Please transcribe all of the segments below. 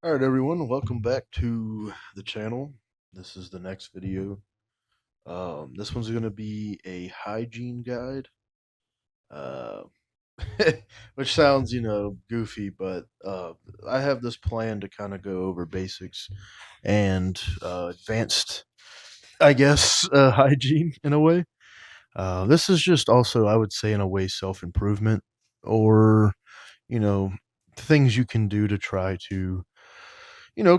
All right, everyone, welcome back to the channel. This is the next video. This one's going to be a hygiene guide, uh, which sounds, goofy, but I have this plan to kind of go over basics and advanced, I guess, hygiene in a way. This is just also, I would say, in a way, self improvement or, you know, things you can do to try to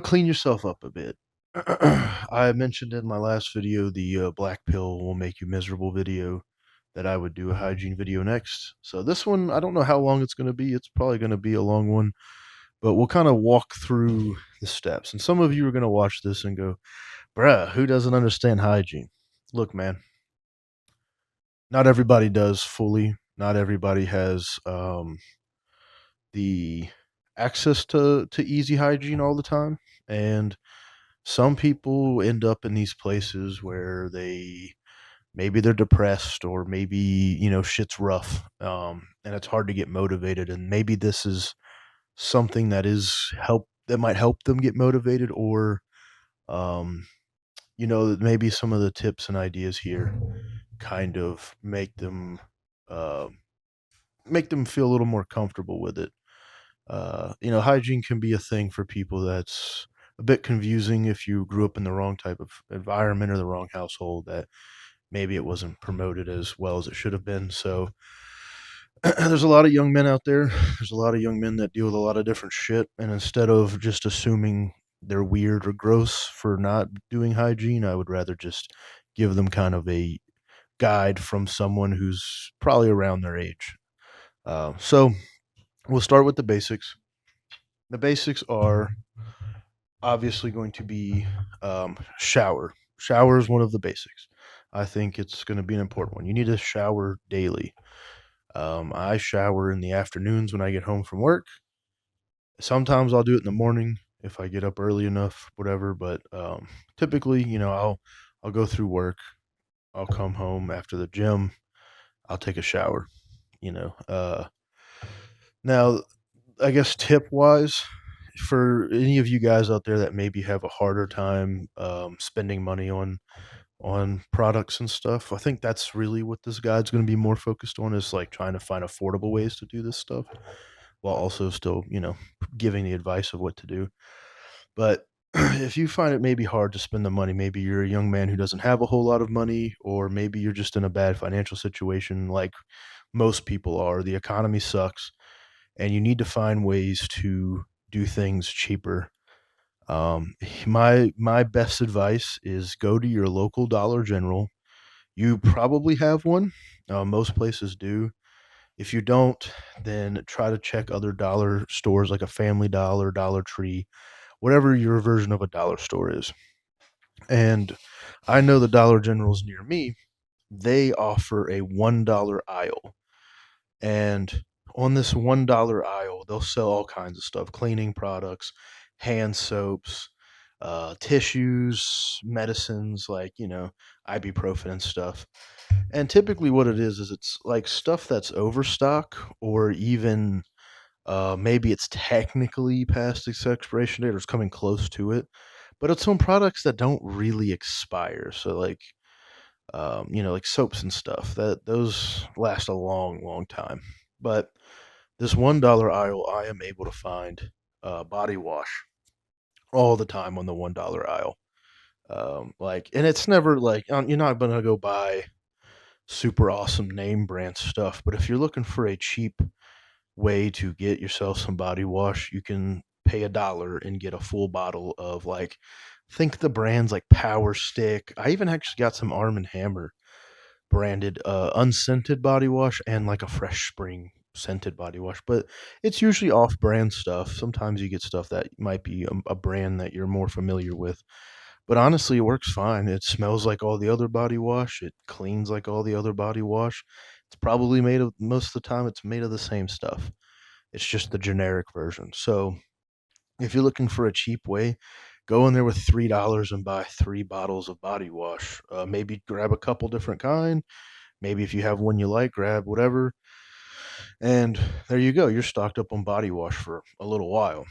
clean yourself up a bit. I mentioned in my last video the black pill will make you miserable video that I would do a hygiene video next. So this one, I don't know how long it's going to be. It's probably going to be a long one, but we'll kind of walk through the steps. And some of you are going to watch this and go, bruh, who doesn't understand hygiene? Look, man, not everybody does fully. Not everybody has the access to easy hygiene all the time. And some people end up in these places where maybe they're depressed or maybe shit's rough, and it's hard to get motivated, and maybe this is something that might help them get motivated, or um, maybe some of the tips and ideas here kind of uh, make them feel a little more comfortable with it. Hygiene can be a thing for people that's a bit confusing if you grew up in the wrong type of environment or the wrong household, that maybe it wasn't promoted as well as it should have been. So there's a lot of young men out there. There's a lot of young men that deal with a lot of different shit. And instead of just assuming they're weird or gross for not doing hygiene, I would rather just give them kind of a guide from someone who's probably around their age. So we'll start with the basics. The basics are obviously going to be shower. Shower is one of the basics. I think it's going to be an important one. You need to shower daily. I shower in the afternoons when I get home from work. Sometimes I'll do it in the morning if I get up early enough, whatever. But typically, I'll go through work. I'll come home after the gym. I'll take a shower. You know. Now, I guess tip wise, for any of you guys out there that maybe have a harder time spending money on products and stuff, I think that's really what this guide's going to be more focused on, is like trying to find affordable ways to do this stuff while also still, giving the advice of what to do. But if you find it maybe hard to spend the money, maybe you're a young man who doesn't have a whole lot of money, or maybe you're just in a bad financial situation like most people are, the economy sucks, and you need to find ways to do things cheaper. My best advice is go to your local Dollar General. You probably have one. Most places do. If you don't, then try to check other dollar stores like a Family Dollar, Dollar Tree, whatever your version of a dollar store is. And I know the Dollar Generals near me, they offer a $1 aisle. And on this $1 aisle, they'll sell all kinds of stuff: cleaning products, hand soaps, tissues, medicines like, ibuprofen and stuff. And typically, what it is it's like stuff that's overstock, or even maybe it's technically past its expiration date or it's coming close to it. But it's on products that don't really expire. So, like soaps and stuff, that those last a long, long time. But this $1 aisle, I am able to find body wash all the time on the $1 aisle. And it's never like you're not gonna go buy super awesome name brand stuff, but if you're looking for a cheap way to get yourself some body wash, you can pay $1 and get a full bottle of, like, think the brands like Power Stick. I even actually got some Arm and Hammer branded unscented body wash, and like a Fresh Spring scented body wash, but it's usually off brand stuff. Sometimes you get stuff that might be a brand that you're more familiar with. But honestly, it works fine. It smells like all the other body wash. It cleans like all the other body wash. It's probably made of, most of the time, it's made of the same stuff. It's just the generic version. So if you're looking for a cheap way, go in there with $3 and buy 3 bottles of body wash. Maybe grab a couple different kind. Maybe if you have one you like, grab whatever. And there you go. You're stocked up on body wash for a little while.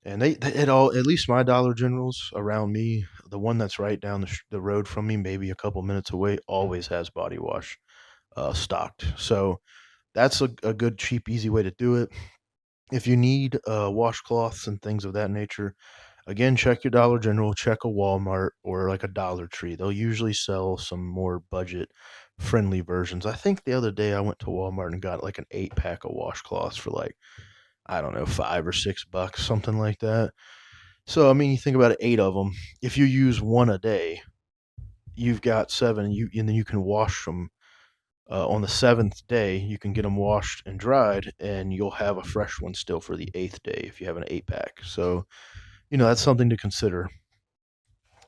And they it all at least my Dollar Generals around me, the one that's right down the road from me, maybe a couple minutes away, always has body wash stocked. So that's a good, cheap, easy way to do it. If you need washcloths and things of that nature, again, check your Dollar General, check a Walmart or like a Dollar Tree. They'll usually sell some more budget friendly versions. I think the other day I went to Walmart and got like an 8 pack of washcloths for like, I don't know, $5 or $6, something like that. So, I mean, you think about it, 8 of them. If you use one a day, you've got seven, and then you can wash them on the seventh day. You can get them washed and dried, and you'll have a fresh one still for the eighth day if you have an 8 pack. So, that's something to consider.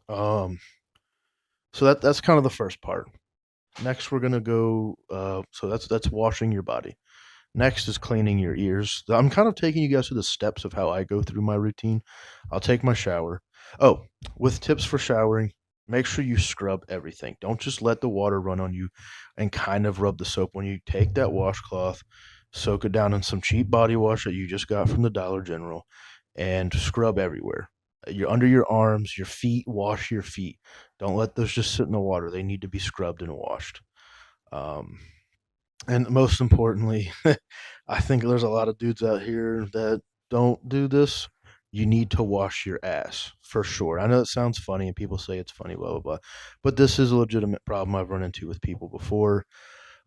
Um, so that's kind of the first part. Next, we're gonna go. So that's washing your body. Next is cleaning your ears. I'm kind of taking you guys through the steps of how I go through my routine. I'll take my shower. Oh, with tips for showering, make sure you scrub everything. Don't just let the water run on you and kind of rub the soap. When you take that washcloth, soak it down in some cheap body wash that you just got from the Dollar General and scrub everywhere. You're under your arms, your feet, wash your feet. Don't let those just sit in the water. They need to be scrubbed and washed. Um, and most importantly, I think there's a lot of dudes out here that don't do this. You need to wash your ass for sure. I know it sounds funny and people say it's funny, blah, blah, blah. But this is a legitimate problem I've run into with people before.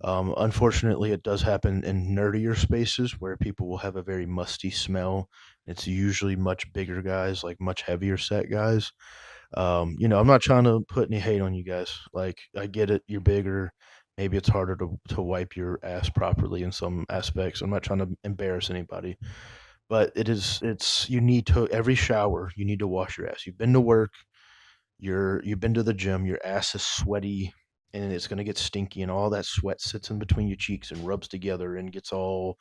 Unfortunately, it does happen in nerdier spaces where people will have a very musty smell. It's usually much bigger guys, like much heavier set guys. I'm not trying to put any hate on you guys. Like, I get it, you're bigger. Maybe it's harder to wipe your ass properly in some aspects. I'm not trying to embarrass anybody, but you need to, every shower, you need to wash your ass. You've been to work, you've been to the gym, your ass is sweaty and it's going to get stinky and all that sweat sits in between your cheeks and rubs together and gets all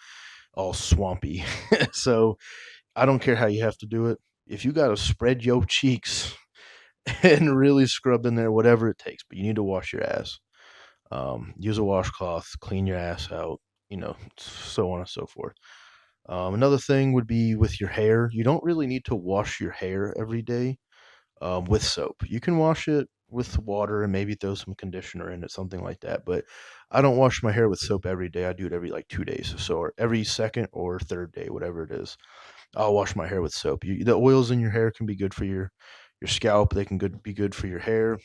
swampy. So, I don't care how you have to do it. If you got to spread your cheeks and really scrub in there, whatever it takes. But you need to wash your ass. Use a washcloth, clean your ass out, so on and so forth. Another thing would be with your hair. You don't really need to wash your hair every day with soap. You can wash it with water and maybe throw some conditioner in it, something like that. But I don't wash my hair with soap every day. I do it every like 2 days, so or every second or third day, whatever it is. I'll wash my hair with soap. The oils in your hair can be good for your scalp. They can be good for your hair.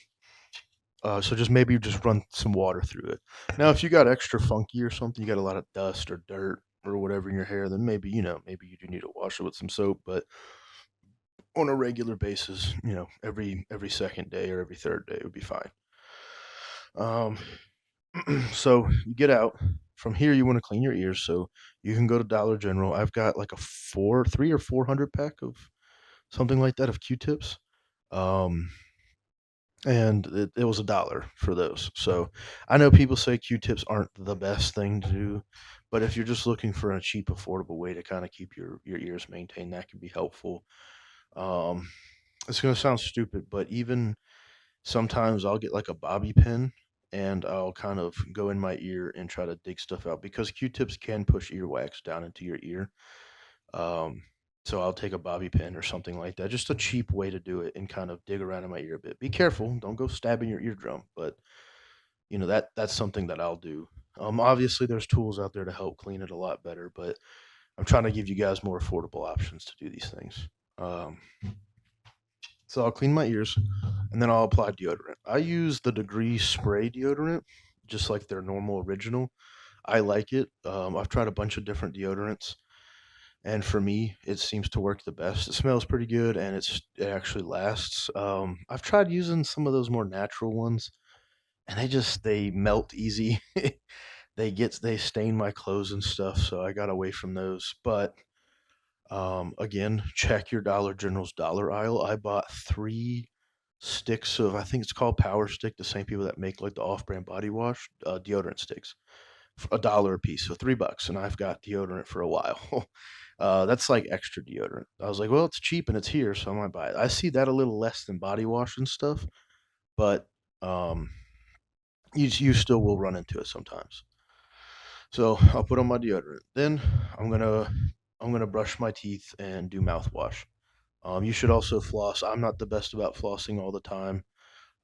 So just maybe just run some water through it. Now, if you got extra funky or something, you got a lot of dust or dirt or whatever in your hair, then maybe you do need to wash it with some soap. But on a regular basis, every second day or every third day would be fine. Um, so you get out from here. You want to clean your ears, so you can go to Dollar General. I've got like a 3 or 400 pack of something like that of Q-tips. Um, and it was $1 for those. So I know people say Q-tips aren't the best thing to do, but if you're just looking for a cheap, affordable way to kind of keep your ears maintained, that can be helpful. Um, it's gonna sound stupid, but even sometimes I'll get like a bobby pin and I'll kind of go in my ear and try to dig stuff out because Q-tips can push earwax down into your ear. Um, so I'll take a bobby pin or something like that. Just a cheap way to do it and kind of dig around in my ear a bit. Be careful, don't go stabbing your eardrum, but that's something that I'll do. Obviously there's tools out there to help clean it a lot better, but I'm trying to give you guys more affordable options to do these things. Um, so I'll clean my ears and then I'll apply deodorant. I use the Degree spray deodorant, just like their normal original. I like it. I've tried a bunch of different deodorants. And for me, it seems to work the best. It smells pretty good, and it actually lasts. I've tried using some of those more natural ones, and they melt easy. They stain my clothes and stuff, so I got away from those. But again, check your Dollar General's dollar aisle. I bought 3 sticks of, I think it's called Power Stick, the same people that make like the off-brand body wash deodorant sticks, for $1 a piece, so $3, and I've got deodorant for a while. That's like extra deodorant. I was like, well, it's cheap and it's here, so I might buy it. I see that a little less than body wash and stuff, but um, you still will run into it sometimes. So I'll put on my deodorant. Then I'm gonna I'm gonna brush my teeth and do mouthwash. You should also floss. I'm not the best about flossing all the time.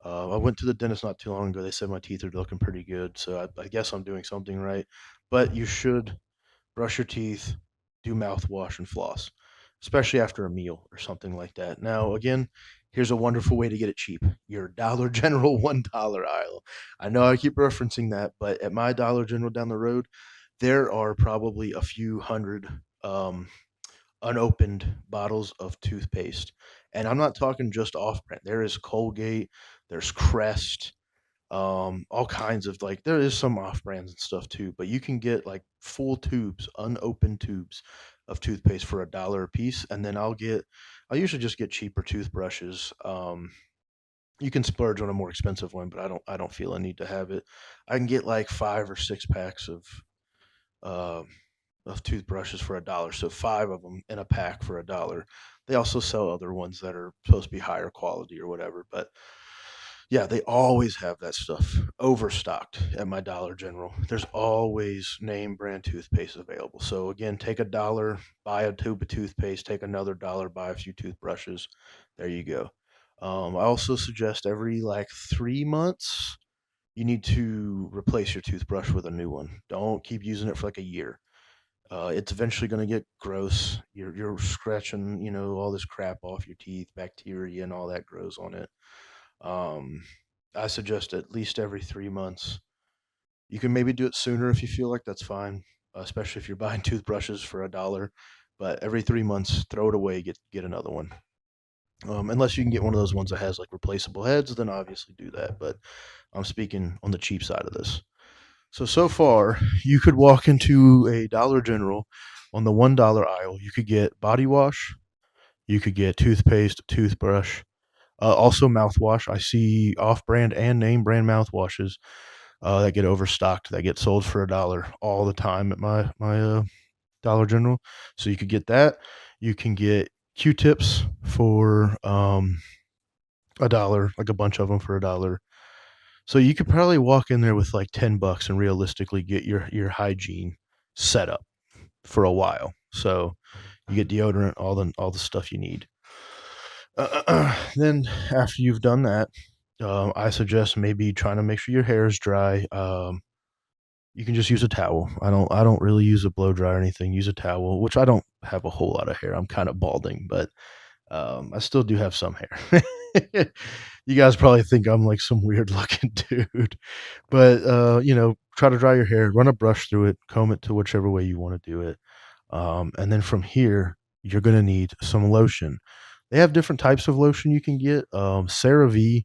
I went to the dentist not too long ago. They said my teeth are looking pretty good, so I guess I'm doing something right. But you should brush your teeth, do mouthwash, and floss, especially after a meal or something like that. Now, again, here's a wonderful way to get it cheap: your Dollar General $1 aisle. I know I keep referencing that, but at my Dollar General down the road, there are probably a few hundred um, unopened bottles of toothpaste. And I'm not talking just off brand. There is Colgate, there's Crest, all kinds of like there is some off brands and stuff too, but you can get like full tubes, unopened tubes of toothpaste for $1 a piece. And then I'll usually just get cheaper toothbrushes. You can splurge on a more expensive one, but I don't feel a need to have it. I can get like 5 or 6 packs uh, of toothbrushes for $1. So 5 of them in a pack for $1. They also sell other ones that are supposed to be higher quality or whatever, but yeah, they always have that stuff overstocked at my Dollar General. There's always name brand toothpaste available. So again, take $1, buy a tube of toothpaste, take another dollar, buy a few toothbrushes. There you go. I also suggest every like 3 months, you need to replace your toothbrush with a new one. Don't keep using it for like a year. It's eventually going to get gross. You're scratching, all this crap off your teeth, bacteria and all that grows on it. Um, I suggest at least every 3 months. You can maybe do it sooner if you feel like that's fine, especially if you're buying toothbrushes for $1. But every 3 months, throw it away, get another one. Unless you can get one of those ones that has like replaceable heads, then obviously do that. But I'm speaking on the cheap side of this. So far, you could walk into a Dollar General on the $1 aisle. You could get body wash, you could get toothpaste, toothbrush, also mouthwash. I see off-brand and name brand mouthwashes that get overstocked, that get sold for $1 all the time at my Dollar General. So you could get that. You can get Q-tips for $1, like a bunch of them for $1. So you could probably walk in there with like $10 and realistically get your hygiene set up for a while. So you get deodorant, all the stuff you need. Then after you've done that, I suggest maybe trying to make sure your hair is dry. You can just use a towel. I don't really use a blow dry or anything. Use a towel, which I don't have a whole lot of hair. I'm kind of balding, but I still do have some hair. You guys probably think I'm like some weird looking dude, but try to dry your hair, run a brush through it, comb it to whichever way you want to do it. And then from here, you're going to need some lotion. They have different types of lotion you can get. CeraVe,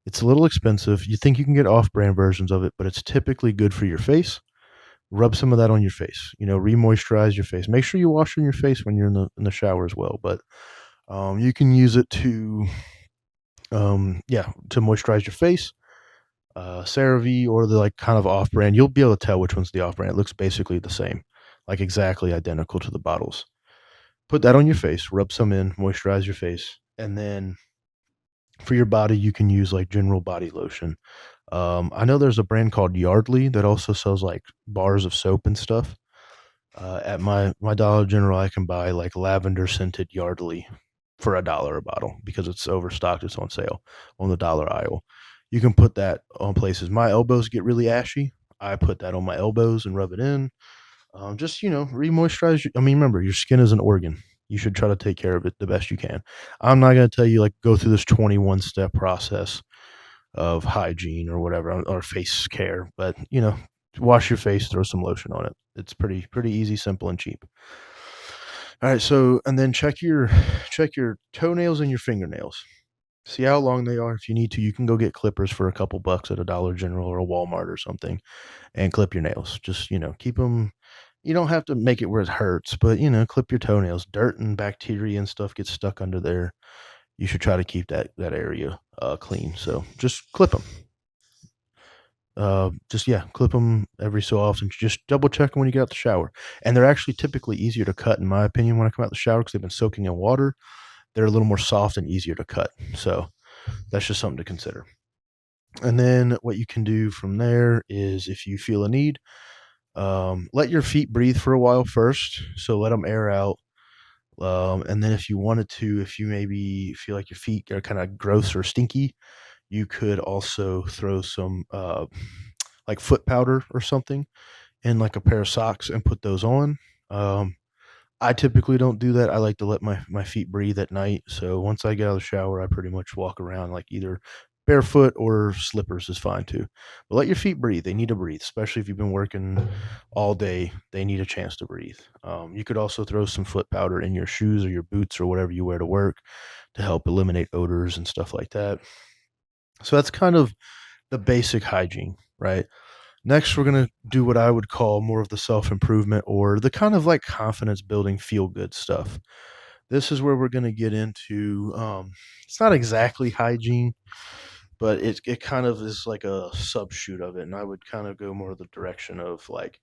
it's a little expensive. You think you can get off-brand versions of it, but it's typically good for your face. Rub some of that on your face. Re-moisturize your face. Make sure you wash on your face when you're in the shower as well. But you can use it to moisturize your face. CeraVe or the like kind of off-brand. You'll be able to tell which one's the off-brand. It looks basically the same, like exactly identical to the bottles. Put that on your face, rub some in, moisturize your face, and then for your body, you can use like general body lotion. I know there's a brand called Yardley that also sells like bars of soap and stuff. At my Dollar General, I can buy like lavender scented Yardley for $1 a bottle because it's overstocked. It's on sale on the dollar aisle. You can put that on places. My elbows get really ashy. I put that on my elbows and rub it in. Just re-moisturize. I mean, remember, your skin is an organ. You should try to take care of it the best you can. I'm not going to tell you like go through this 21 step process of hygiene or whatever or face care, but wash your face, throw some lotion on it. It's pretty easy, simple, and cheap. All right, so and then check your toenails and your fingernails. See how long they are. If you need to, you can go get clippers for a couple bucks at a Dollar General or a Walmart or something and clip your nails. Just, keep them. You don't have to make it where it hurts, but, clip your toenails. Dirt and bacteria and stuff gets stuck under there. You should try to keep that area clean. So just clip them. Clip them every so often. Just double check them when you get out the shower. And they're actually typically easier to cut, in my opinion, when I come out the shower because they've been soaking in water. They're a little more soft and easier to cut. So that's just something to consider. And then what you can do from there is if you feel a need, let your feet breathe for a while first. So let them air out And then if you wanted to, if you maybe feel like your feet are kind of gross or stinky, you could also throw some like foot powder or something in like a pair of socks and put those on. Um, I typically don't do that. I like to let my feet breathe at night. So once I get out of the shower, I pretty much walk around like either barefoot or slippers is fine too. But let your feet breathe. They need to breathe, especially if you've been working all day. They need a chance to breathe. You could also throw some foot powder in your shoes or your boots or whatever you wear to work to help eliminate odors and stuff like that. So that's kind of the basic hygiene, right? Next, we're going to do what I would call more of the self improvement or the kind of like confidence building, feel good stuff. This is where we're going to get into it's not exactly hygiene, but it kind of is like a subshoot of it. And I would kind of go more the direction of like,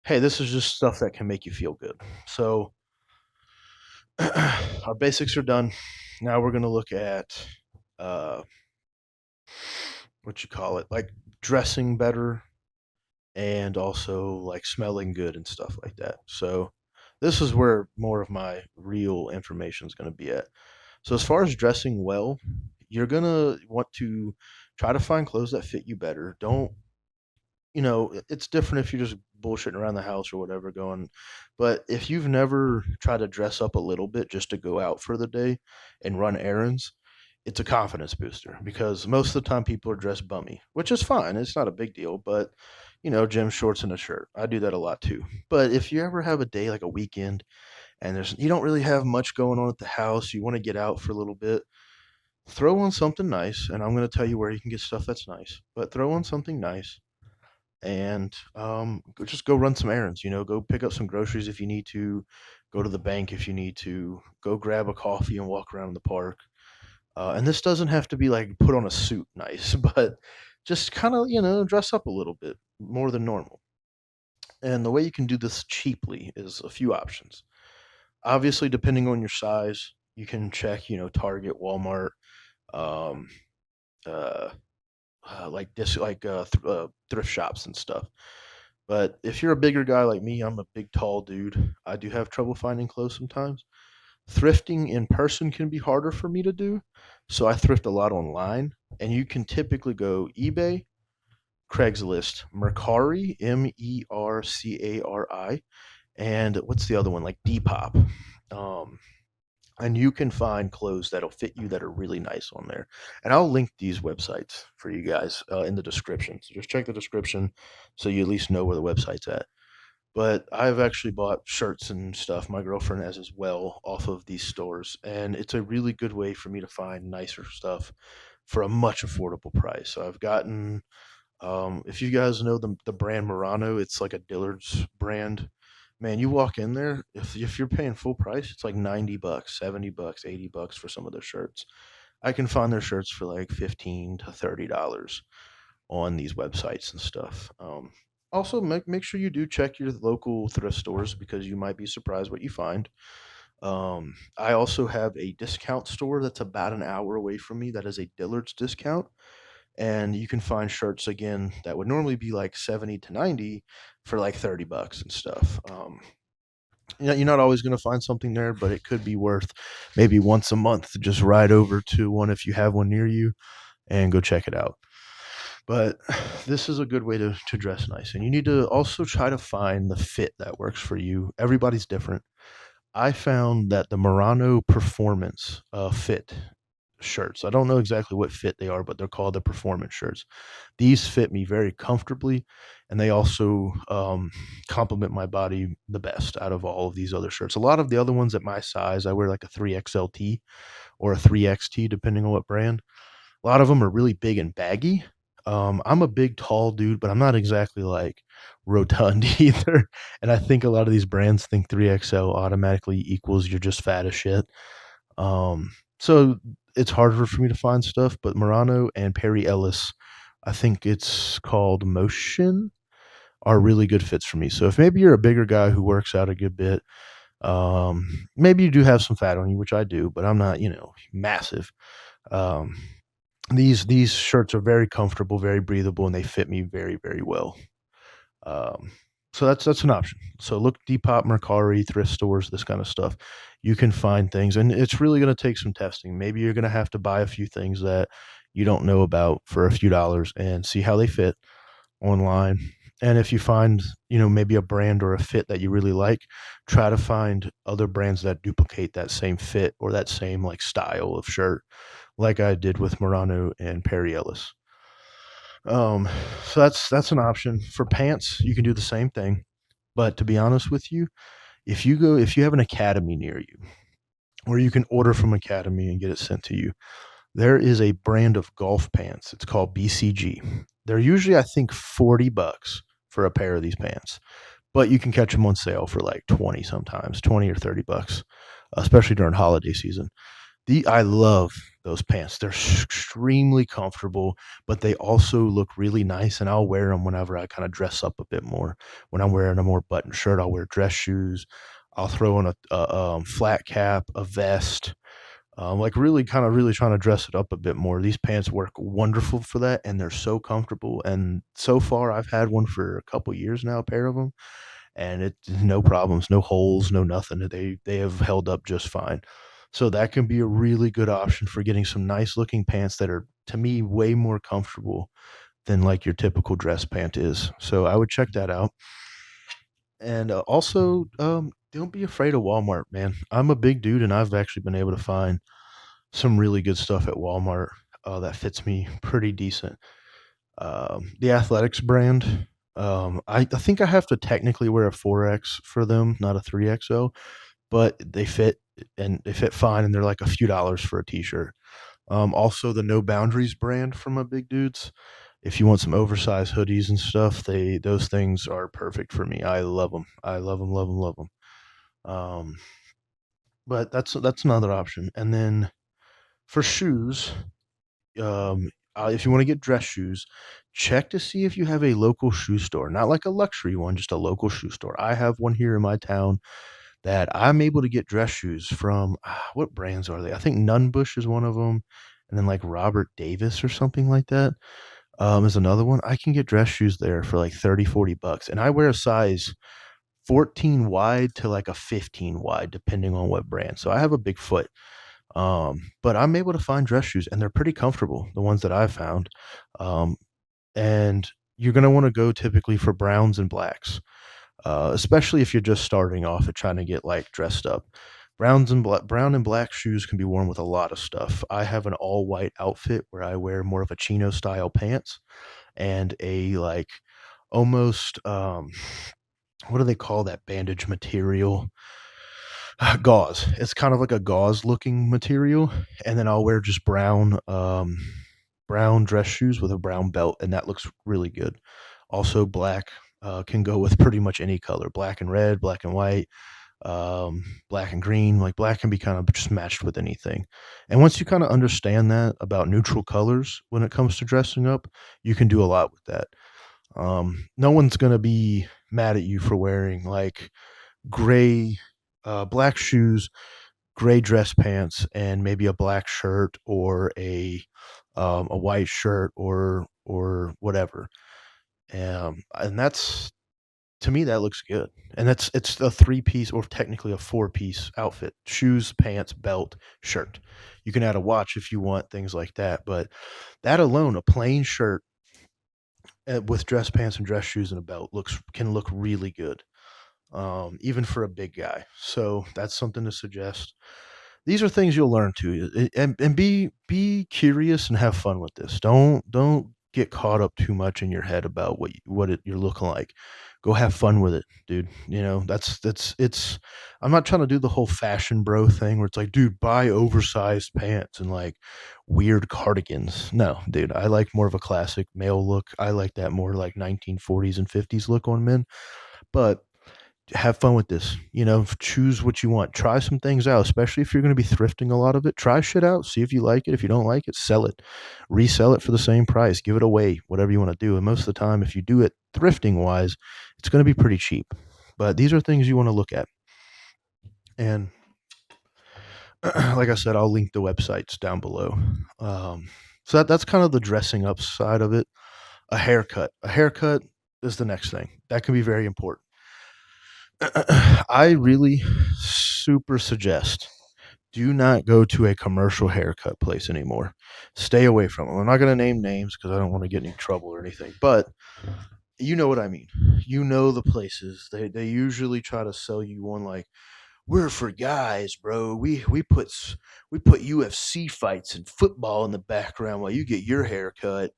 hey, this is just stuff that can make you feel good. So our basics are done. Now we're going to look at uh, what you call it, like dressing better and also like smelling good and stuff like that. So this is where more of my real information is going to be at. So as far as dressing well, you're going to want to try to find clothes that fit you better. Don't, it's different if you're just bullshitting around the house or whatever going, but if you've never tried to dress up a little bit just to go out for the day and run errands, it's a confidence booster because most of the time people are dressed bummy, which is fine. It's not a big deal, but gym shorts and a shirt. I do that a lot too. But if you ever have a day like a weekend and you don't really have much going on at the house, you want to get out for a little bit, throw on something nice. And I'm going to tell you where you can get stuff that's nice, but throw on something nice and just go run some errands. Go pick up some groceries if you need to, go to the bank if you need to, go grab a coffee and walk around the park. And this doesn't have to be like put on a suit nice, but just kind of, dress up a little bit more than normal. And the way you can do this cheaply is a few options. Obviously, depending on your size, you can check, Target, Walmart, um, uh, like this, like thrift shops and stuff. But if you're a bigger guy like me, I'm a big, tall dude. I do have trouble finding clothes sometimes. Thrifting in person can be harder for me to do, so I thrift a lot online. And you can typically go eBay, Craigslist, Mercari, Mercari, and what's the other one? Like Depop. Um, and you can find clothes that'll fit you that are really nice on there. And I'll link these websites for you guys in the description. So just check the description so you at least know where the website's at. But I've actually bought shirts and stuff, my girlfriend has as well, off of these stores, and it's a really good way for me to find nicer stuff for a much affordable price. So I've gotten, if you guys know the brand Murano, it's like a Dillard's brand. Man, you walk in there, if you're paying full price, it's like $90, $70, $80 for some of their shirts. I can find their shirts for like 15 to $30 on these websites and stuff. Also, make sure you do check your local thrift stores because you might be surprised what you find. I also have a discount store that's about an hour away from me that is a Dillard's discount. And you can find shirts again that would normally be like 70 to 90 for like $30 and stuff. You're not always going to find something there, but it could be worth maybe once a month to just ride over to one if you have one near you and go check it out. But this is a good way to dress nice. And you need to also try to find the fit that works for you. Everybody's different. I found that the Murano Performance fit shirts, I don't know exactly what fit they are, but they're called the performance shirts. These fit me very comfortably, and they also complement my body the best out of all of these other shirts. A lot of the other ones at my size, I wear like a 3XLT or a 3XT, depending on what brand. A lot of them are really big and baggy. I'm a big, tall dude, but I'm not exactly like rotund either. And I think a lot of these brands think 3XL automatically equals you're just fat as shit. So it's harder for me to find stuff, but Murano and Perry Ellis, I think it's called Motion, are really good fits for me. So if maybe you're a bigger guy who works out a good bit, maybe you do have some fat on you, which I do, but I'm not, massive. Um, these shirts are very comfortable, very breathable, and they fit me very, very well. Um, So that's an option. So look Depop, Mercari, thrift stores, this kind of stuff. You can find things, and it's really going to take some testing. Maybe you're going to have to buy a few things that you don't know about for a few dollars and see how they fit online. And if you find, maybe a brand or a fit that you really like, try to find other brands that duplicate that same fit or that same like style of shirt, like I did with Murano and Perry Ellis. Um, so that's an option. For pants, you can do the same thing. But to be honest with you, if you have an academy near you, or you can order from academy and get it sent to you, there is a brand of golf pants. It's called BCG. They're usually, I think, $40 for a pair of these pants, but you can catch them on sale for like 20 sometimes, 20 or $30, especially during holiday season. I love those pants. They're extremely comfortable, but they also look really nice, and I'll wear them whenever I kind of dress up a bit more. When I'm wearing a more button shirt, I'll wear dress shoes. I'll throw on a flat cap, a vest, like really kind of really trying to dress it up a bit more. These pants work wonderful for that, and they're so comfortable. And so far, I've had one for a couple years now, a pair of them, and it's no problems, no holes, no nothing. They have held up just fine. So that can be a really good option for getting some nice looking pants that are, to me, way more comfortable than like your typical dress pant is. So I would check that out. And also, don't be afraid of Walmart, man. I'm a big dude, and I've actually been able to find some really good stuff at Walmart that fits me pretty decent. The Athletics brand, I think I have to technically wear a 4X for them, not a 3XO, but they fit, and they fit fine, and they're like a few dollars for a t-shirt. Also the No Boundaries brand from my big dudes. If you want some oversized hoodies and stuff, those things are perfect for me. I love them. I love them, love them, love them. Um, but that's another option. And then for shoes, if you want to get dress shoes, check to see if you have a local shoe store, not like a luxury one, just a local shoe store. I have one here in my town that I'm able to get dress shoes from. What brands are they? I think Nunbush is one of them, and then like Robert Davis or something like that is another one. I can get dress shoes there for like 30, $40, and I wear a size 14 wide to like a 15 wide, depending on what brand. So I have a big foot. But I'm able to find dress shoes, and they're pretty comfortable, the ones that I've found. Um, and you're going to want to go typically for browns and blacks, especially if you're just starting off and trying to get like dressed up. Brown and black shoes can be worn with a lot of stuff. I have an all white outfit where I wear more of a chino style pants and a like almost what do they call that bandage material? Gauze. It's kind of like a gauze looking material, and then I'll wear just brown dress shoes with a brown belt, and that looks really good. Also, black can go with pretty much any color, black and red, black and white, black and green. Like black can be kind of just matched with anything. And once you kind of understand that about neutral colors when it comes to dressing up, you can do a lot with that. No one's gonna be mad at you for wearing like gray, black shoes, gray dress pants, and maybe a black shirt or a white shirt or whatever. And that's, to me, that looks good. And it's a three piece, or technically a four-piece outfit: shoes, pants, belt, shirt. You can add a watch if you want, things like that. But that alone, a plain shirt with dress pants and dress shoes and a belt can look really good, even for a big guy. So that's something to suggest. These are things you'll learn too, and be curious and have fun with this. Don't get caught up too much in your head about you're looking like. Go have fun with it, dude. That's it's. I'm not trying to do the whole fashion bro thing where it's like, dude, buy oversized pants and like weird cardigans. No, dude, I like more of a classic male look. I like that more like 1940s and 50s look on men. But have fun with this. Choose what you want. Try some things out, especially if you're going to be thrifting a lot of it. Try shit out. See if you like it. If you don't like it, sell it. Resell it for the same price. Give it away, whatever you want to do. And most of the time, if you do it thrifting wise, it's going to be pretty cheap. But these are things you want to look at. And like I said, I'll link the websites down below. So that's kind of the dressing up side of it. A haircut. A haircut is the next thing. That can be very important. I really super suggest do not go to a commercial haircut place anymore. Stay away from them. I'm not going to name names because I don't want to get in trouble or anything, but you know what I mean. You know the places. They usually try to sell you one like we're for guys, bro. We put UFC fights and football in the background while you get your hair cut.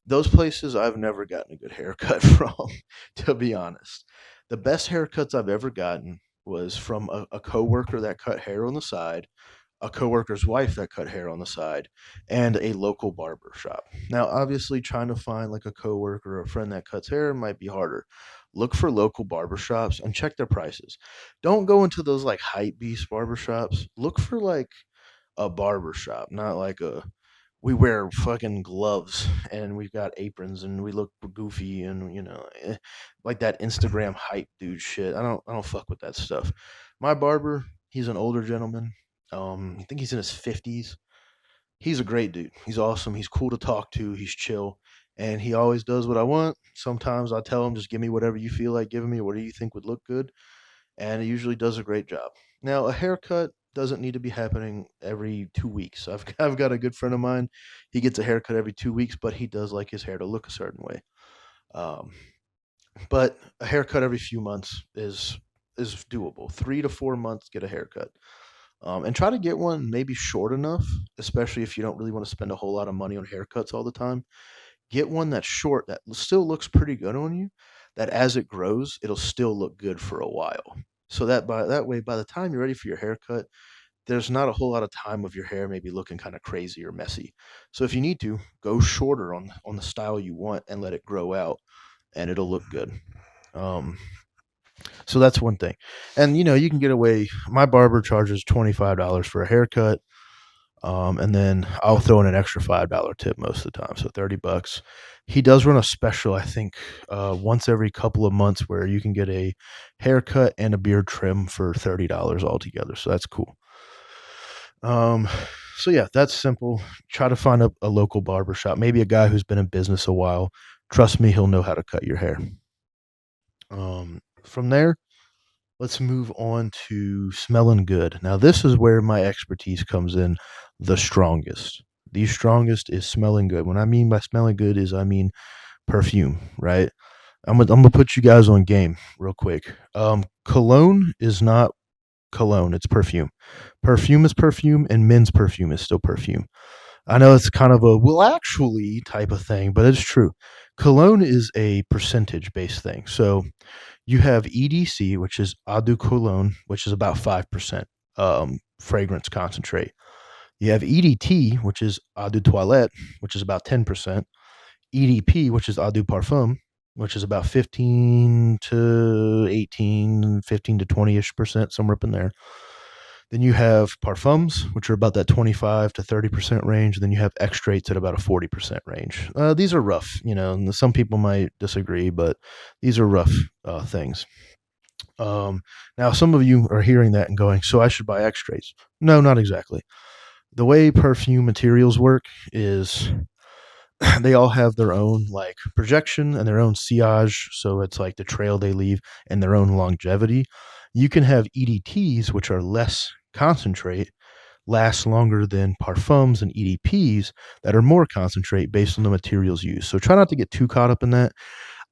Those places I've never gotten a good haircut from, to be honest. The best haircuts I've ever gotten was from a coworker that cut hair on the side, a coworker's wife that cut hair on the side, and a local barber shop. Now, obviously, trying to find like a coworker or a friend that cuts hair might be harder. Look for local barber shops and check their prices. Don't go into those like hype beast barber shops. Look for like a barber shop, not like a we wear fucking gloves and we've got aprons and we look goofy and like that Instagram hype dude shit. I don't fuck with that stuff. My barber, he's an older gentleman. I think he's in his 50s. He's a great dude. He's awesome. He's cool to talk to. He's chill. And he always does what I want. Sometimes I tell him, just give me whatever you feel like giving me. What do you think would look good? And he usually does a great job. Now, a haircut doesn't need to be happening every 2 weeks. I've got a good friend of mine. He gets a haircut every 2 weeks, but he does like his hair to look a certain way. Um, but a haircut every few months is doable. 3 to 4 months, get a haircut. And try to get one maybe short enough, especially if you don't really want to spend a whole lot of money on haircuts all the time. Get one that's short that still looks pretty good on you, that as it grows, it'll still look good for a while. So that by that way, by the time you're ready for your haircut, there's not a whole lot of time of your hair maybe looking kind of crazy or messy. So if you need to, go shorter on the style you want and let it grow out, and it'll look good. Um, so that's one thing. And you can get away. My barber charges $25 for a haircut. And then I'll throw in an extra $5 tip most of the time, so $30. He does run a special, I think, once every couple of months where you can get a haircut and a beard trim for $30 altogether. So that's cool. Um, so yeah, that's simple. Try to find a local barber shop, maybe a guy who's been in business a while. Trust me, he'll know how to cut your hair. From there, let's move on to smelling good. Now, this is where my expertise comes in the strongest. The strongest is smelling good. What I mean by smelling good is I mean perfume, right? I'm gonna put you guys on game real quick. Cologne is not cologne; it's perfume. Perfume is perfume, and men's perfume is still perfume. I know it's kind of a well, actually type of thing, but it's true. Cologne is a percentage based thing. So you have EDC, which is eau de cologne, which is about 5% fragrance concentrate. You have EDT, which is eau de toilette, which is about 10%. EDP, which is eau de parfum, which is about 15 to 18, 15 to 20-ish percent, somewhere up in there. Then you have parfums, which are about that 25 to 30% range. Then you have extracts at about a 40% range. These are rough, and some people might disagree, but these are rough things. Now, some of you are hearing that and going, so I should buy extracts. No, not exactly. The way perfume materials work is they all have their own like projection and their own sillage. So it's like the trail they leave and their own longevity. You can have EDTs, which are less concentrate, last longer than parfums and EDPs that are more concentrate based on the materials used. So try not to get too caught up in that.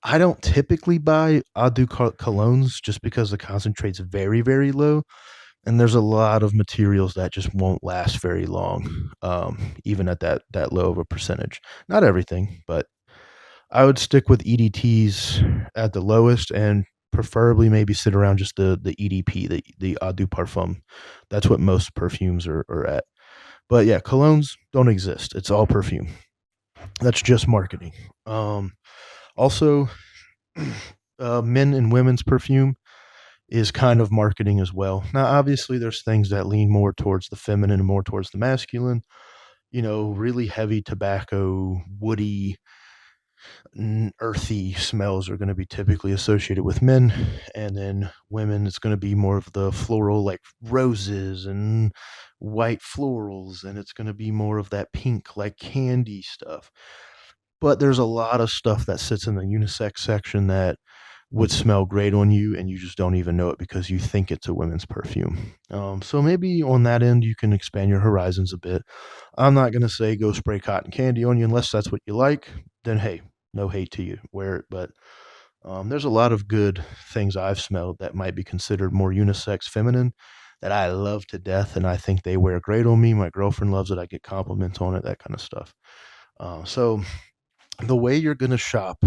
I don't typically buy eau de colognes just because the concentrate's very, very low. And there's a lot of materials that just won't last very long, even at that low of a percentage. Not everything, but I would stick with EDTs at the lowest and preferably maybe sit around just the EDP, the Eau de Parfum. That's what most perfumes are at. But yeah, colognes don't exist. It's all perfume. That's just marketing. Also, men and women's perfume is kind of marketing as well. Now, obviously, there's things that lean more towards the feminine and more towards the masculine. Really heavy tobacco, woody, earthy smells are going to be typically associated with men, and then women, it's going to be more of the floral, like roses and white florals, and it's going to be more of that pink, like candy stuff. But there's a lot of stuff that sits in the unisex section that would smell great on you and you just don't even know it because you think it's a women's perfume. So maybe on that end, you can expand your horizons a bit. I'm not going to say go spray cotton candy on you unless that's what you like. Then, hey, no hate to you, wear it. But there's a lot of good things I've smelled that might be considered more unisex feminine that I love to death. And I think they wear great on me. My girlfriend loves it. I get compliments on it, that kind of stuff. So, the way you're going to shop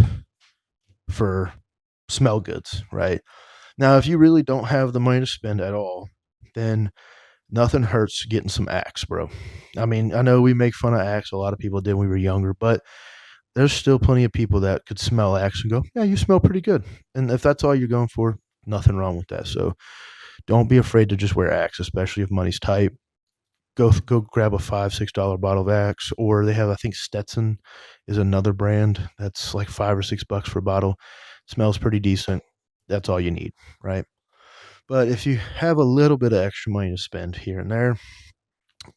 for smell goods, right? Now, if you really don't have the money to spend at all, then nothing hurts getting some Axe, bro. I mean, I know we make fun of Axe. A lot of people did when we were younger, but there's still plenty of people that could smell Axe and go, yeah, you smell pretty good. And if that's all you're going for, nothing wrong with that. So don't be afraid to just wear Axe, especially if money's tight. Go grab a $5-6 bottle of Axe, or they have, I think Stetson is another brand that's like $5 or $6 for a bottle. Smells pretty decent. That's all you need, right? But if you have a little bit of extra money to spend here and there,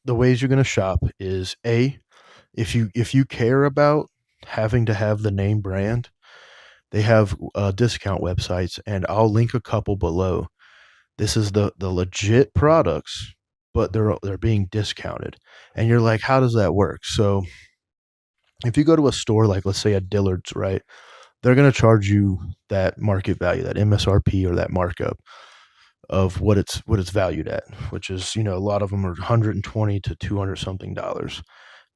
the ways you're going to shop is a if you care about having to have the name brand, they have discount websites, and I'll link a couple below. This is the legit products, but they're being discounted, and you're like, how does that work? So if you go to a store like let's say a Dillard's, right? They're going to charge you that market value, that MSRP or that markup of what it's valued at, which is a lot of them are 120 to 200 something dollars.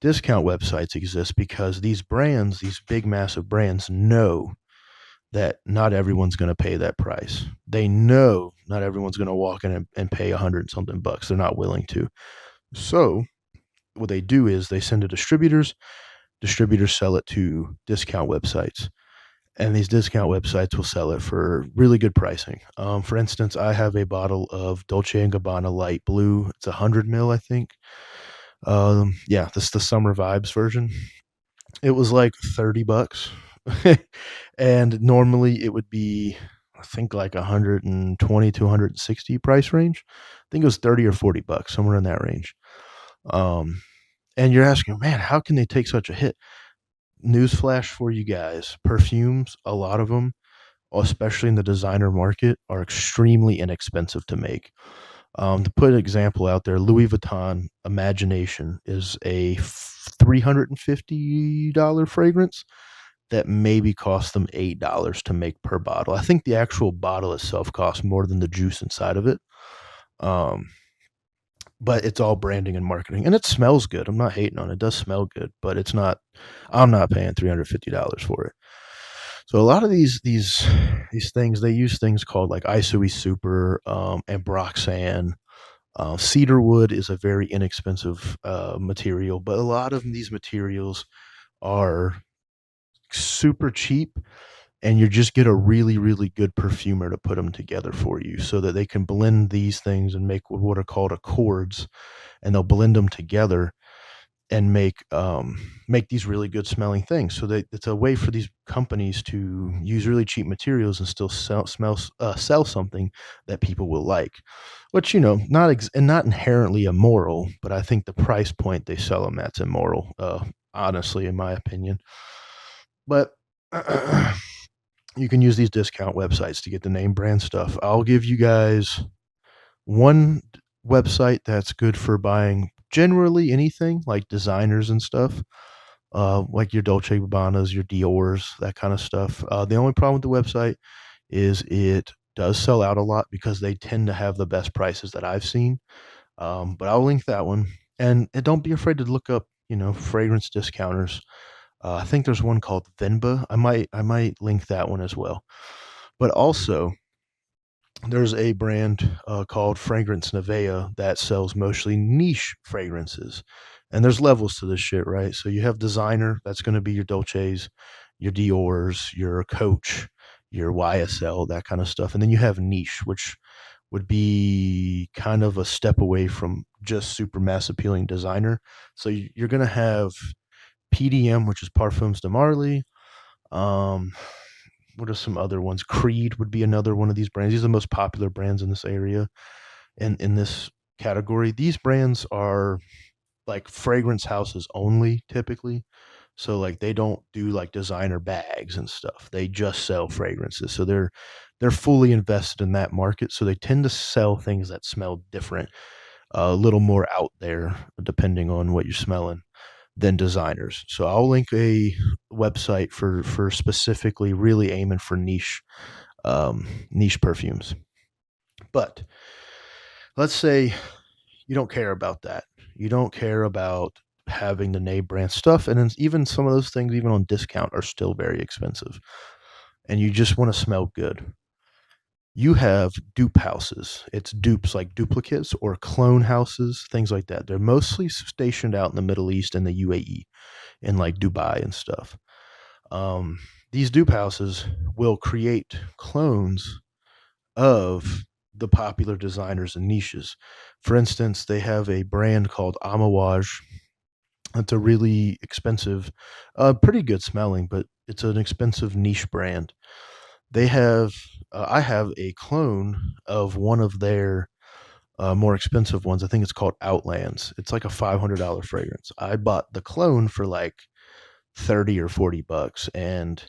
Discount websites exist because these brands, these big massive brands, know that not everyone's going to pay that price. They know not everyone's going to walk in and pay 100 something bucks. They're not willing to. So what they do is they send to distributors. Distributors sell it to discount websites, and these discount websites will sell it for really good pricing. For instance, I have a bottle of Dolce and Gabbana Light Blue. It's 100 ml, I think. Yeah, this is the Summer Vibes version. It was like $30, and normally it would be, I think, like 120 to 160 price range. I think it was 30 or $40, somewhere in that range. Um, and you're asking, man, how can they take such a hit? Newsflash for you guys: perfumes, a lot of them, especially in the designer market, are extremely inexpensive to make. To put an example out there, Louis Vuitton Imagination is a $350 fragrance that maybe cost them $8 to make per bottle. I think the actual bottle itself costs more than the juice inside of it. Um, but it's all branding and marketing, and it smells good. I'm not hating on it. It does smell good, but it's not. I'm not paying $350 for it. So a lot of these things, they use things called like Isoi Super and Broxan. Cedarwood is a very inexpensive material, but a lot of these materials are super cheap, and you just get a really, really good perfumer to put them together for you so that they can blend these things and make what are called accords, and they'll blend them together and make these really good smelling things. So it's a way for these companies to use really cheap materials and still sell something that people will like, which and not inherently immoral, but I think the price point they sell them at's immoral. Honestly, in my opinion, but you can use these discount websites to get the name brand stuff. I'll give you guys one website that's good for buying generally anything like designers and stuff, like your Dolce Gabbanas, your Dior's, that kind of stuff. The only problem with the website is it does sell out a lot because they tend to have the best prices that I've seen. But I'll link that one, and don't be afraid to look up, fragrance discounters. I think there's one called Venba. I might link that one as well. But also, there's a brand called Fragrance Nevea that sells mostly niche fragrances. And there's levels to this shit, right? So you have designer, that's going to be your Dolce's, your Dior's, your Coach, your YSL, that kind of stuff. And then you have niche, which would be kind of a step away from just super mass appealing designer. So you're going to have PDM, which is Parfums de Marly. Um, what are some other ones? Creed would be another one of these brands. These are the most popular brands in this area and in this category. These brands are like fragrance houses only typically. So like they don't do like designer bags and stuff. They just sell fragrances. So they're fully invested in that market. So they tend to sell things that smell different, a little more out there, depending on what you're smelling, than designers. So I'll link a website for specifically really aiming for niche perfumes. But let's say you don't care about that. You don't care about having the name brand stuff, and then even some of those things, even on discount, are still very expensive. And you just want to smell good. You have dupe houses. It's dupes like duplicates or clone houses, things like that. They're mostly stationed out in the Middle East and the UAE, in like Dubai and stuff. Um, these dupe houses will create clones of the popular designers and niches. For instance, they have a brand called Amouage. It's a really expensive, pretty good smelling, but it's an expensive niche brand. They have, I have a clone of one of their more expensive ones. I think it's called Outlands. It's like a $500 fragrance. I bought the clone for like 30 or $40, and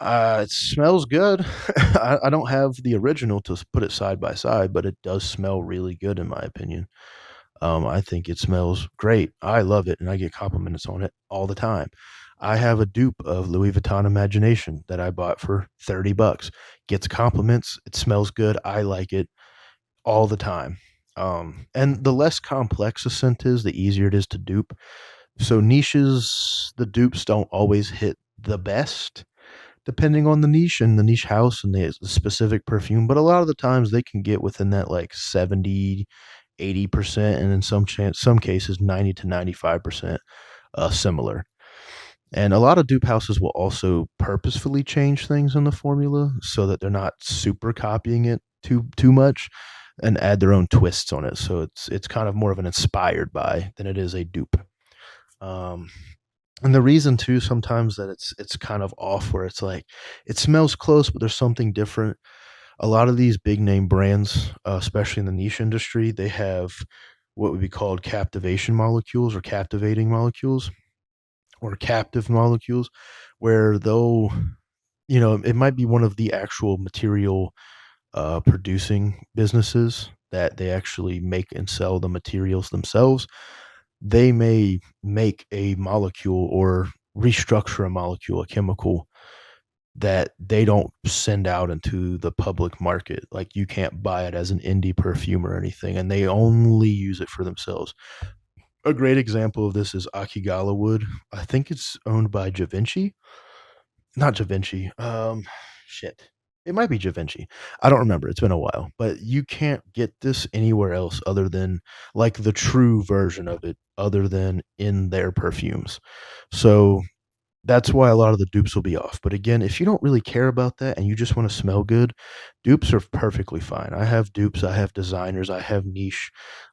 it smells good. I don't have the original to put it side by side, but it does smell really good in my opinion. I think it smells great. I love it, and I get compliments on it all the time. I have a dupe of Louis Vuitton Imagination that I bought for $30. Gets compliments. It smells good. I like it all the time. And the less complex a scent is, the easier it is to dupe. So niches, the dupes don't always hit the best depending on the niche and the niche house and the specific perfume, but a lot of the times they can get within that like 70, 80%, and in some cases 90 to 95% similar. And a lot of dupe houses will also purposefully change things in the formula so that they're not super copying it too much, and add their own twists on it. So it's kind of more of an inspired by than it is a dupe. Um, and the reason too sometimes that it's kind of off, where it's like it smells close, but there's something different. A lot of these big name brands, especially in the niche industry, they have what would be called captivation molecules or captivating molecules or captive molecules, where they'll, it might be one of the actual material producing businesses that they actually make and sell the materials themselves. They may make a molecule or restructure a molecule, a chemical, that they don't send out into the public market. Like you can't buy it as an indie perfume or anything, and they only use it for themselves. A great example of this is Akigala wood. I think it's owned by Givenchy. Not Givenchy. Shit. It might be Givenchy. I don't remember. It's been a while. But you can't get this anywhere else other than like the true version of it, other than in their perfumes. So that's why a lot of the dupes will be off. But again, if you don't really care about that and you just want to smell good, dupes are perfectly fine. I have dupes, I have designers, I have niche.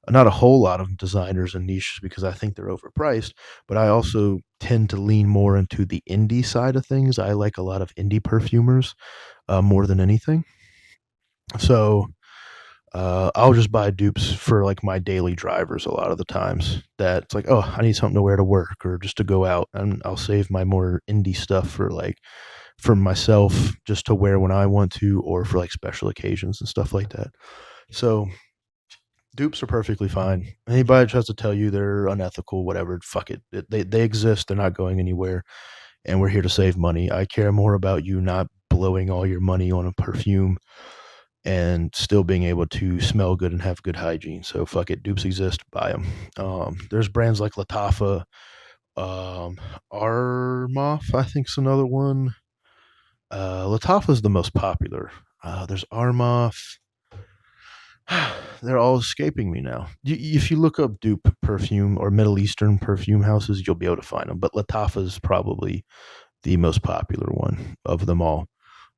Not a whole lot of designers and niches because I think they're overpriced, but I also tend to lean more into the indie side of things. I like a lot of indie perfumers more than anything. So I'll just buy dupes for like my daily drivers a lot of the times. That it's like, oh, I need something to wear to work or just to go out, and I'll save my more indie stuff for like for myself just to wear when I want to, or for like special occasions and stuff like that. So dupes are perfectly fine. Anybody that tries to tell you they're unethical, whatever, fuck it. They exist. They're not going anywhere, and we're here to save money. I care more about you not blowing all your money on a perfume and still being able to smell good and have good hygiene. So fuck it, dupes exist, buy them. There's brands like Latafa, Armoff, I think's another one. Latafa is the most popular. There's Armoff. They're all escaping me now. If you look up dupe perfume or Middle Eastern perfume houses, you'll be able to find them. But Latafa is probably the most popular one of them all.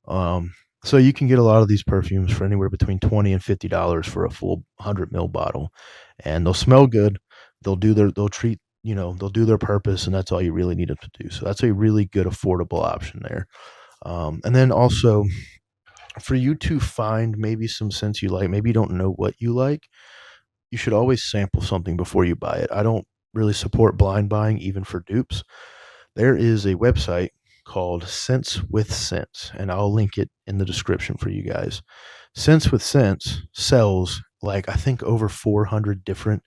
Um, so you can get a lot of these perfumes for anywhere between $20 and $50 for a full 100 ml bottle, and they'll smell good. They'll treat, they'll do their purpose, and that's all you really need them to do. So that's a really good, affordable option there. And then also for you to find maybe some scents you like, maybe you don't know what you like, you should always sample something before you buy it. I don't really support blind buying, even for dupes. There is a website called Sense with Sense, and I'll link it in the description for you guys. Sense with Sense sells like I think over 400 different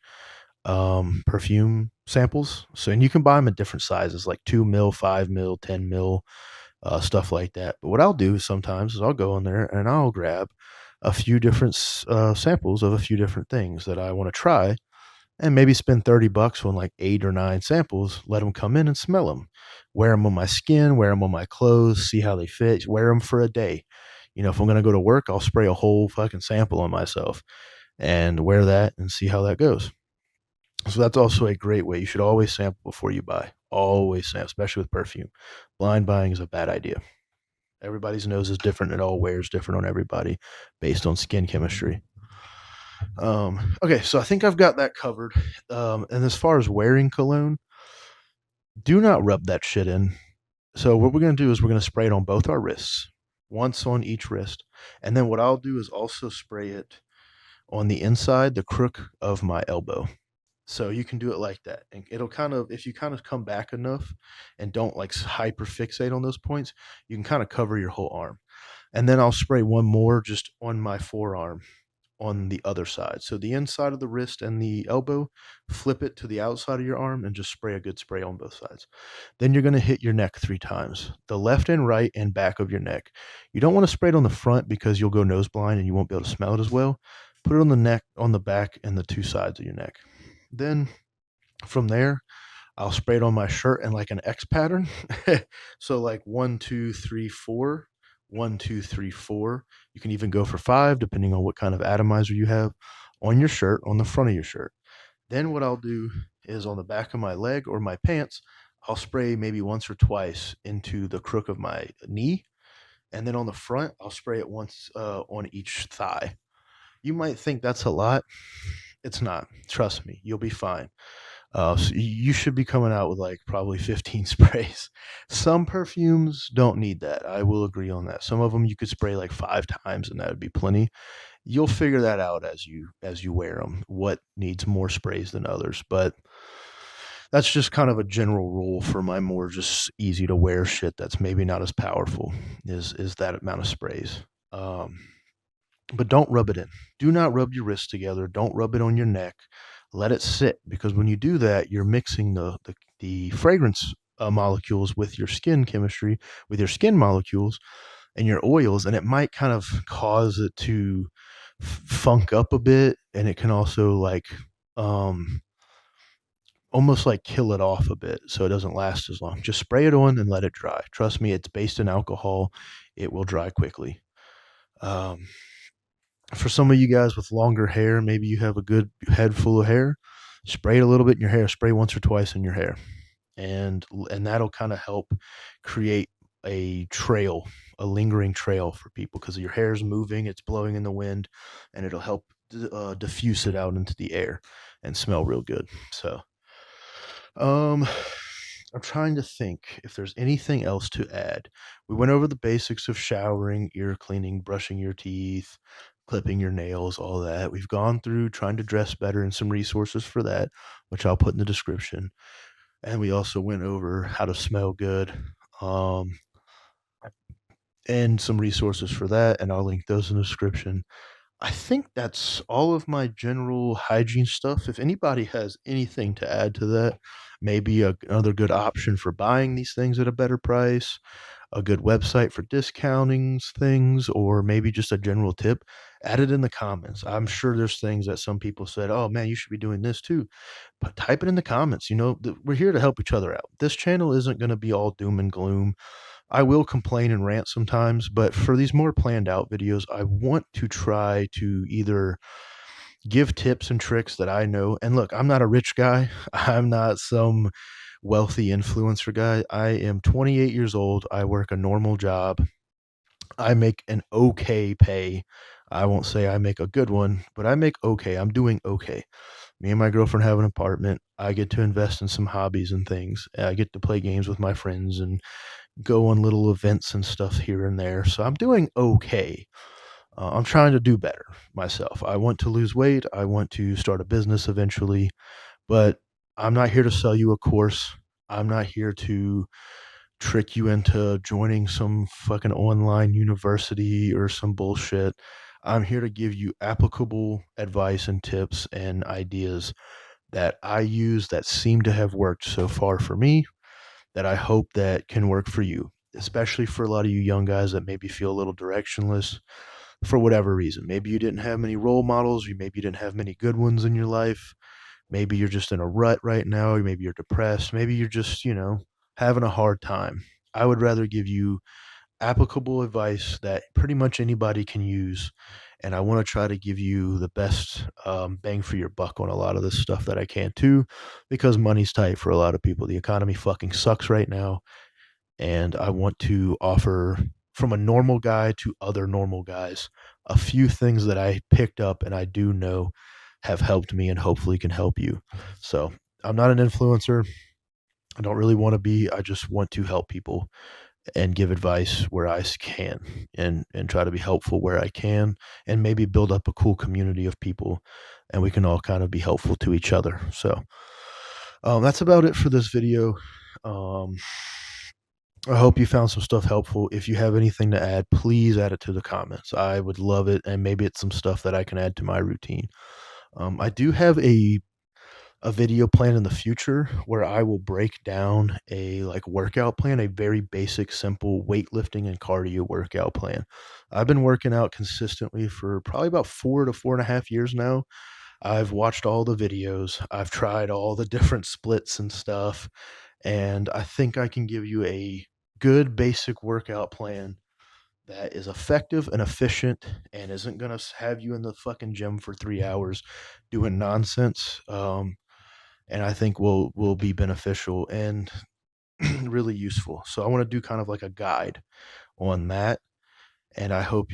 perfume samples. So, and you can buy them in different sizes, like 2 mil, 5 mil, 10 mil, stuff like that. But what I'll do sometimes is I'll go in there and I'll grab a few different samples of a few different things that I want to try, and maybe spend 30 bucks on like 8 or 9 samples, let them come in and smell them, wear them on my skin, wear them on my clothes, see how they fit, wear them for a day. If I'm going to go to work, I'll spray a whole fucking sample on myself and wear that and see how that goes. So that's also a great way. You should always sample before you buy. Always sample, especially with perfume. Blind buying is a bad idea. Everybody's nose is different. It all wears different on everybody based on skin chemistry. Okay, so I think I've got that covered. And as far as wearing cologne, do not rub that shit in. So what we're going to do is we're going to spray it on both our wrists, once on each wrist. And then what I'll do is also spray it on the inside, the crook of my elbow. So you can do it like that. And it'll kind of, if you kind of come back enough and don't like hyper fixate on those points, you can kind of cover your whole arm. And then I'll spray one more just on my forearm on the other side. So the inside of the wrist and the elbow, flip it to the outside of your arm and just spray a good spray on both sides. Then you're going to hit your neck 3 times, the left and right and back of your neck. You don't want to spray it on the front because you'll go nose blind and you won't be able to smell it as well. Put it on the neck, on the back, and the 2 sides of your neck. Then from there, I'll spray it on my shirt in like an X pattern. So like 1, 2, 3, 4, 1, 2, 3, 4. You can even go for 5, depending on what kind of atomizer you have on your shirt, on the front of your shirt. Then what I'll do is on the back of my leg or my pants, I'll spray maybe once or twice into the crook of my knee. And then on the front, I'll spray it once on each thigh. You might think that's a lot. It's not. Trust me, you'll be fine. So you should be coming out with like probably 15 sprays. Some perfumes don't need that. I will agree on that. Some of them you could spray like 5 times and that would be plenty. You'll figure that out as you wear them. What needs more sprays than others, but that's just kind of a general rule for my more just easy to wear shit that's maybe not as powerful is that amount of sprays. Um, but don't rub it in. Do not rub your wrists together. Don't rub it on your neck. Let it sit, because when you do that, you're mixing the fragrance molecules with your skin chemistry, with your skin molecules and your oils, and it might kind of cause it to funk up a bit, and it can also like um, almost like kill it off a bit, so it doesn't last as long. Just spray it on and let it dry. Trust me, it's based in alcohol. It will dry quickly. Um, for some of you guys with longer hair, maybe you have a good head full of hair, spray it a little bit in your hair, spray once or twice in your hair. And that'll kind of help create a trail, a lingering trail for people, because your hair's moving, it's blowing in the wind, and it'll help diffuse it out into the air and smell real good. So, um, I'm trying to think if there's anything else to add. We went over the basics of showering, ear cleaning, brushing your teeth, clipping your nails, all that. We've gone through trying to dress better and some resources for that, which I'll put in the description. And we also went over how to smell good, um, and some resources for that, and I'll link those in the description. I think that's all of my general hygiene stuff. If anybody has anything to add to that, maybe another good option for buying these things at a better price, a good website for discounting things, or maybe just a general tip, add it in the comments. I'm sure there's things that some people said, oh man, you should be doing this too. But type it in the comments. We're here to help each other out. This channel isn't going to be all doom and gloom. I will complain and rant sometimes, but for these more planned out videos, I want to try to either give tips and tricks that I know. And look, I'm not a rich guy. I'm not some wealthy influencer guy. I am 28 years old. I work a normal job. I make an okay pay. I won't say I make a good one, but I make okay. I'm doing okay. Me and my girlfriend have an apartment. I get to invest in some hobbies and things. I get to play games with my friends and go on little events and stuff here and there. So I'm doing okay. I'm trying to do better myself. I want to lose weight. I want to start a business eventually, but I'm not here to sell you a course. I'm not here to trick you into joining some fucking online university or some bullshit. I'm here to give you applicable advice and tips and ideas that I use that seem to have worked so far for me that I hope that can work for you, especially for a lot of you young guys that maybe feel a little directionless for whatever reason. Maybe you didn't have many role models, or maybe you didn't have many good ones in your life. Maybe you're just in a rut right now, or maybe you're depressed. Maybe you're just, having a hard time. I would rather give you applicable advice that pretty much anybody can use. And I want to try to give you the best bang for your buck on a lot of this stuff that I can too, because money's tight for a lot of people. The economy fucking sucks right now. And I want to offer from a normal guy to other normal guys a few things that I picked up and I do know have helped me and hopefully can help you. So I'm not an influencer. I don't really want to be. I just want to help people and give advice where I can and try to be helpful where I can and maybe build up a cool community of people and we can all kind of be helpful to each other. So that's about it for this video. Um, I hope you found some stuff helpful. If you have anything to add, please add it to the comments. I would love it, and maybe it's some stuff that I can add to my routine. I do have a video plan in the future where I will break down a like workout plan, a very basic, simple weightlifting and cardio workout plan. I've been working out consistently for probably about 4 to 4.5 years now. I've watched all the videos. I've tried all the different splits and stuff, and I think I can give you a good basic workout plan that is effective and efficient and isn't gonna have you in the fucking gym for 3 hours doing nonsense. And I think will be beneficial and really useful. So I want to do kind of like a guide on that, and I hope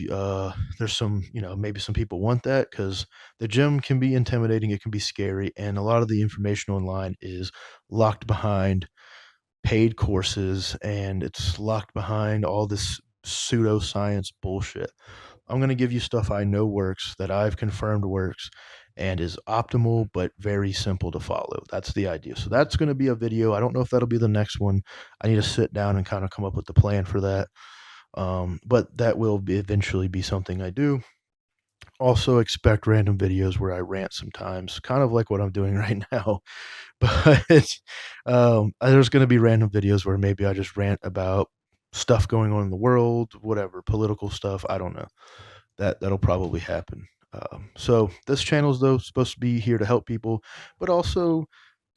there's some maybe some people want that because the gym can be intimidating, it can be scary, and a lot of the information online is locked behind paid courses and it's locked behind all this pseudoscience bullshit. I'm going to give you stuff I know works, that I've confirmed works, and is optimal but very simple to follow. That's the idea. So that's going to be a video. I don't know if that'll be the next one. I need to sit down and kind of come up with the plan for that. But that will eventually be something I do. Also, expect random videos where I rant sometimes, kind of like what I'm doing right now. But there's going to be random videos where maybe I just rant about stuff going on in the world, whatever, political stuff. I don't know. That'll probably happen. So this channel is though supposed to be here to help people, but also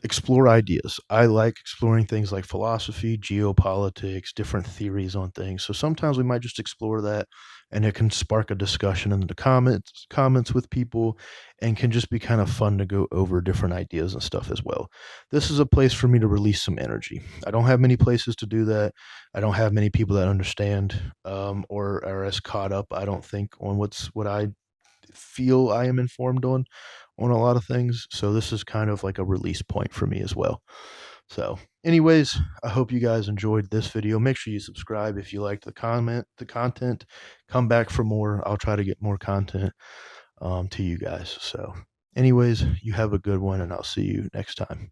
explore ideas. I like exploring things like philosophy, geopolitics, different theories on things. So sometimes we might just explore that and it can spark a discussion in the comments with people and can just be kind of fun to go over different ideas and stuff as well. This is a place for me to release some energy. I don't have many places to do that. I don't have many people that understand or are as caught up, I don't think, on what I feel I am informed on a lot of things. So this is kind of like a release point for me as well. So, anyways, I hope you guys enjoyed this video. Make sure you subscribe if you liked the content. Come back for more. I'll try to get more content to you guys. So, anyways, you have a good one, and I'll see you next time.